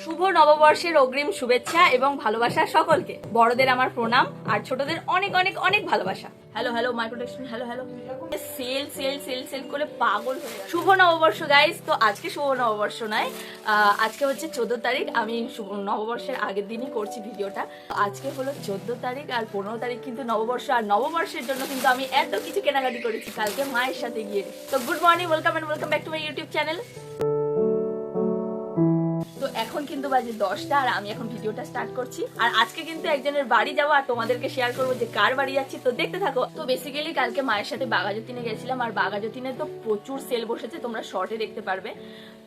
শুভ নববর্ষের অগ্রিম শুভেচ্ছা এবং ভালোবাসা সকলকে। বড়দের আমার প্রণাম আর ছোটদের অনেক অনেক অনেক ভালোবাসা। Hello hello my protection, hello hello. Sell sell sell sell করে পাগল হয়ে গেছে। শুভ নববর্ষ গাইস। তো আজকে শুভ নববর্ষ নয়, আজকে হচ্ছে 14 তারিখ। আমি নববর্ষের আগের দিনই করছি ভিডিওটা। আজকে হলো 14 তারিখ আর 15 তারিখ কিন্তু নববর্ষ। আর নববর্ষের জন্য কিন্তু আমি এত কিছু কেনাকাটি করেছি কালকে মায়ের সাথে গিয়ে। তো good morning, welcome and welcome back to my YouTube channel. তো এখন কিন্তু বাজে 10টা আর আমি এখন ভিডিওটা স্টার্ট করছি। আর আজকে কিন্তু একজনের বাড়ি যাবো আর তোমাদেরকে শেয়ার করবো যে কার বাড়ি যাচ্ছি, তো দেখতে থাকো। তো বেসিক্যালি কালকে মায়ের সাথে বাঘাযতীনে গেছিলাম আর বাঘাযতীনে তো প্রচুর সেল বসেছে, তোমরা শর্টে দেখতে পারবে।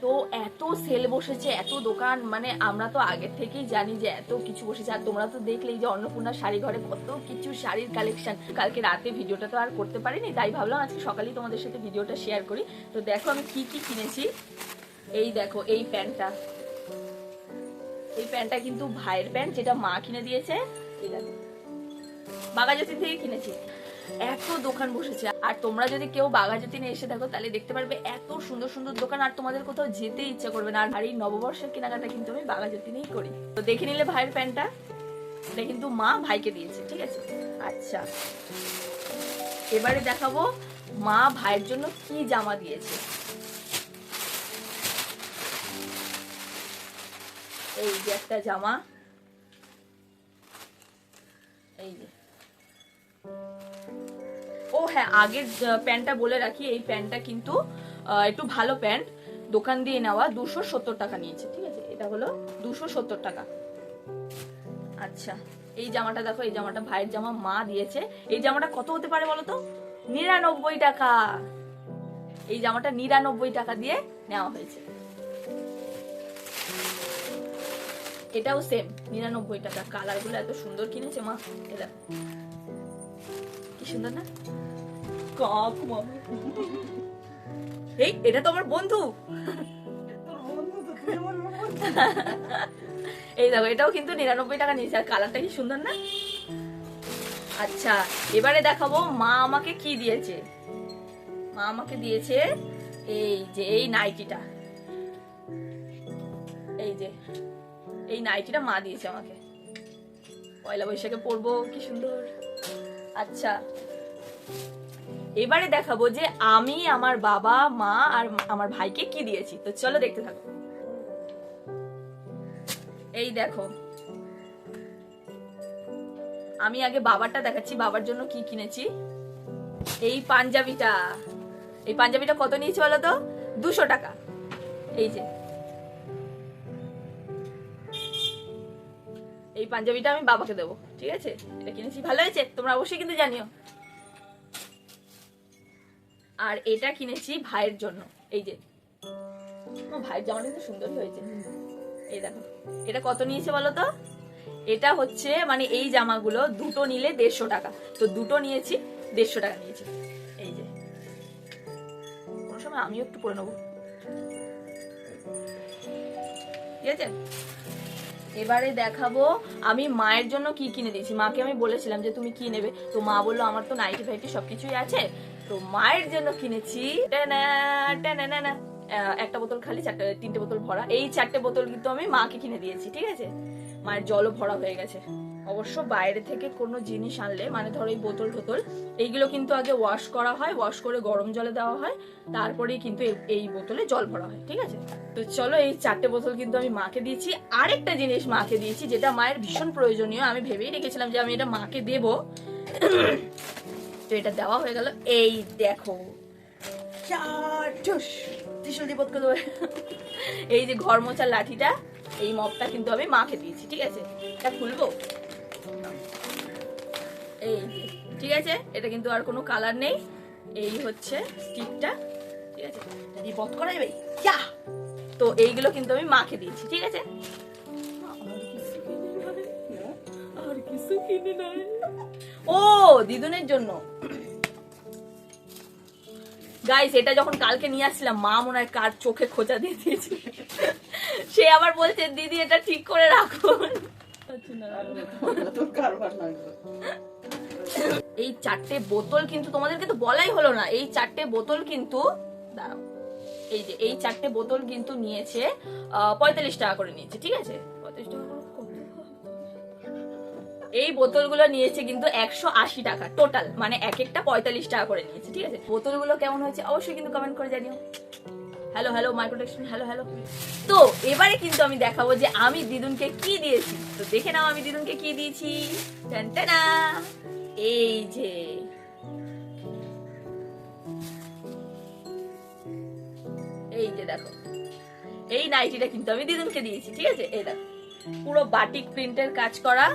তো এত সেল বসেছে, এত দোকান, মানে আমরা তো আগের থেকেই জানি যে এত কিছু বসেছে। আর তোমরা তো দেখলেই যে অন্নপূর্ণা শাড়ি ঘরে কত কিছু শাড়ির কালেকশন। কালকে রাতে ভিডিওটা তো আর করতে পারিনি, তাই ভাবলাম আজকে সকালেই তোমাদের সাথে ভিডিওটা শেয়ার করি। তো দেখো আমি কি কি কিনেছি। এই দেখো এই প্যান্টটা, এই প্যান্টটা কিন্তু ভাইয়ের প্যান্ট, যেটা মা কিনে দিয়েছে। এই দেখো বাঘাযতী থেকে কিনেছি। এত দোকান বসেছে আর তোমরা যদি কেউ বাঘাযতীনে এসে দেখো তাহলে দেখতে পারবে এত সুন্দর সুন্দর দোকান আর তোমাদের কোথাও যেতে ইচ্ছা করবে না। আর এই নববর্ষের কেনাকাটা কিন্তু আমি বাঘাযতীনেই করি। তো দেখে নিলে ভাইয়ের প্যান্টটা, এটা কিন্তু মা ভাইকে দিয়েছে, ঠিক আছে। আচ্ছা এবারে দেখাবো মা ভাইয়ের জন্য কি জামা দিয়েছে। এই যে একটা জামা, এই যে। ও হ্যাঁ, আগের প্যান্টটা বলে রাখি, এই প্যান্টটা কিন্তু একটু ভালো প্যান্ট, দোকান দিয়ে নেওয়া। 270 টাকা নিয়েছে, ঠিক আছে। এটা হলো 270 টাকা। আচ্ছা এই জামাটা দেখো, এই জামাটা ভাইয়ের জামা, মা দিয়েছে। এই জামাটা কত হতে পারে বলো তো? 99 টাকা। এই জামাটা 99 টাকা দিয়ে নেওয়া হয়েছে। এটাও সেম 99 টাকা। কালার গুলো এত সুন্দর কিনেছে মা। এটা কি সুন্দর না? এই এটা তো আমার বন্ধু। এই দেখো এটাও কিন্তু 99 টাকা নিয়েছে। আর কালারটা কি সুন্দর না? আচ্ছা এবারে দেখাবো মা আমাকে কি দিয়েছে। মা আমাকে দিয়েছে এই যে এই নাইটিটা। এই যে এই নাইটিটা মা দিয়েছে আমাকে, পয়লা বৈশাখে পরবো, কি সুন্দর। আচ্ছা এবারে দেখাবো যে আমি আমার বাবা, মা আর আমার ভাইকে কি দিয়েছি। তো চলো দেখতে থাকো। এই দেখো আমি আগে বাবারটা দেখাচ্ছি, বাবার জন্য কি কিনেছি। এই পাঞ্জাবিটা, এই পাঞ্জাবিটা কত নিয়েছে বলো তো? 200 টাকা। এই যে এই পাঞ্জাবিটা আমি বাবাকে দেবো, ঠিক আছে। এটা কিনেছি, ভালো হয়েছে, তোমরা অবশ্যই কিন্তু জানিও। আর এটা কিনেছি ভাইয়ের জন্য। এই যে ভাইয়ের জামাটা কিন্তু সুন্দর হয়েছে। এই দেখো এটা কত নিয়েছে বলো তো? এটা হচ্ছে মানে এই জামাগুলো দুটো নিলে 150 টাকা, তো দুটো নিয়েছি 150 টাকা নিয়েছি। এই যে কোনো সময় আমিও একটু পরে নেবো, ঠিক আছে। এবারে দেখাবো আমি মায়ের জন্য কি কিনে দিয়েছি। মাকে আমি বলেছিলাম যে তুমি কি নেবে, তো মা বললো আমার তো নাইটি ফাইটি সবকিছুই আছে। তো মায়ের জন্য কিনেছি একটা বোতল খালি, 3টে বোতল ভরা। এই 4টে বোতল কিন্তু আমি মাকে কিনে দিয়েছি, ঠিক আছে। মায়ের জলও ভরা হয়ে গেছে। অবশ্য বাইরে থেকে কোনো জিনিস আনলে, মানে ধরো এই বোতল টোতল, এইগুলো কিন্তু আগে ওয়াশ করা হয়, ওয়াশ করে গরম জলে দেওয়া হয়, তারপরেই কিন্তু এই বোতলে জল ভরা হয়, ঠিক আছে। তো চলো এই 4টে বোতল কিন্তু আমি মাকে দিয়েছি। আরেকটা জিনিস মাকে দিয়েছি যেটা মায়ের ভীষণ প্রয়োজনীয়, আমি ভেবেই রেখেছিলাম যে আমি এটা মাকে দেব। তো এটা দেওয়া হয়ে গেল। এই দেখো এই যে ঘর মোছার লাঠিটা, এই মপটা কিন্তু আমি মাকে দিয়েছি, ঠিক আছে। এটা খুলবো, এই ঠিক আছে। এটা কিন্তু আর কোনো কালার নেই, এই হচ্ছে স্টিকটা, ঠিক আছে। যদি বন্ধ করা যাবে, তো এইগুলো কিন্তু আমি মাকে দিয়েছি, ঠিক আছে। আর কিছু কিনে নাই। ও দিদুনের জন্য গাইস, এটা যখন কালকে নিয়ে আসছিলাম মা মনে হয় কার চোখে খোঁচা দিয়ে দিয়েছে। সে আবার বলছে দিদি এটা ঠিক করে রাখুন। এই 4টে বোতল কিন্তু তোমাদেরকে তো বলাই হলো না, এই 4টে বোতল কিন্তু দাঁড়াও, এই যে এই 4টে বোতল কিন্তু নিয়েছে 45 টাকা করে নিয়েছে, ঠিক আছে? 45 টাকা করে কত? এই বোতলগুলো নিয়েছে কিন্তু 180 টাকা টোটাল, মানে এক একটা 45 টাকা করে নিয়েছে, ঠিক আছে? বোতলগুলো কেমন হয়েছে অবশ্যই কিন্তু কমেন্ট করে জানিও। হ্যালো হ্যালো মাইক্রোটেকশন, হ্যালো হ্যালো। তো এবারে কিন্তু আমি দেখাবো যে আমি দিদুনকে কি দিয়েছি। তো দেখে নাও আমি দিদুনকে কি দিয়েছি। টানটানা, এই যে দেখো, এই নাইটিটা কিন্তু আমি দিদুনকে দিয়েছি, ঠিক আছে? এই দেখো পুরো বাটিক প্রিন্টের কাজ করা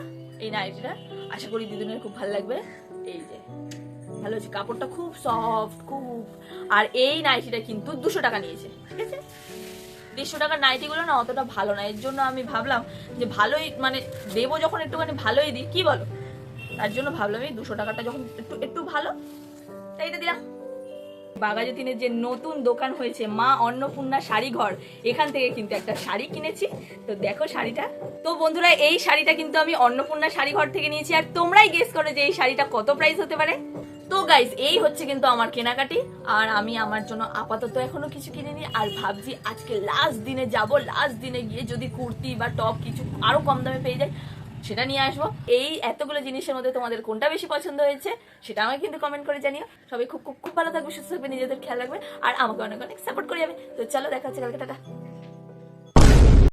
এই নাইটিটা, আশা করি দিদুনের খুব ভালো লাগবে। এই যে ভালো হচ্ছে, কাপড়টা খুব সফট খুব। আর এই নাইটিটা কিন্তু 200 টাকা নিয়েছে, ঠিক আছে? 150 টাকার নাইটি গুলো না অতটা ভালো না, এর জন্য আমি ভাবলাম যে ভালোই মানে দেবো যখন একটুখানি ভালোই দিই, কি বলো? তার জন্য ভাবলাম এই 200 টাকাটা যখন একটু একটু ভালো, তাই এটা দিলাম। বাঘাযতীনের যে নতুন দোকান হয়েছে মা অন্নপূর্ণা শাড়ি ঘর, এখান থেকে কিন্তু একটা শাড়ি কিনেছি। তো দেখো শাড়িটা। তো বন্ধুরা এই শাড়িটা কিন্তু আমি অন্নপূর্ণা শাড়ি ঘর থেকে নিয়েছি, আর তোমরাই গেস করো যে এই শাড়িটা কত প্রাইস হতে পারে। তো গাইস এই হচ্ছে কিন্তু আমার কেনাকাটি, আর আমি আমার জন্য আপাতত এখনো কিছু কিনিনি, আর ভাবছি আজকে লাস্ট দিনে যাব, লাস্ট দিনে গিয়ে যদি কুর্তি বা টপ কিছু আরো কম দামে পেয়ে যাই সেটা নিয়ে আসবো। এই এতগুলো জিনিসের মধ্যে তোমাদের কোনটা বেশি পছন্দ হয়েছে সেটা আমাকে কিন্তু কমেন্ট করে জানিও। সবাই খুব খুব খুব ভালো থাকবে, সুস্থ থাকবে, নিজেদের খেয়াল রাখবে, আর আমাকে অনেক অনেক সাপোর্ট করে যাবে। তো চলো দেখা হচ্ছে কালকে, টাটা।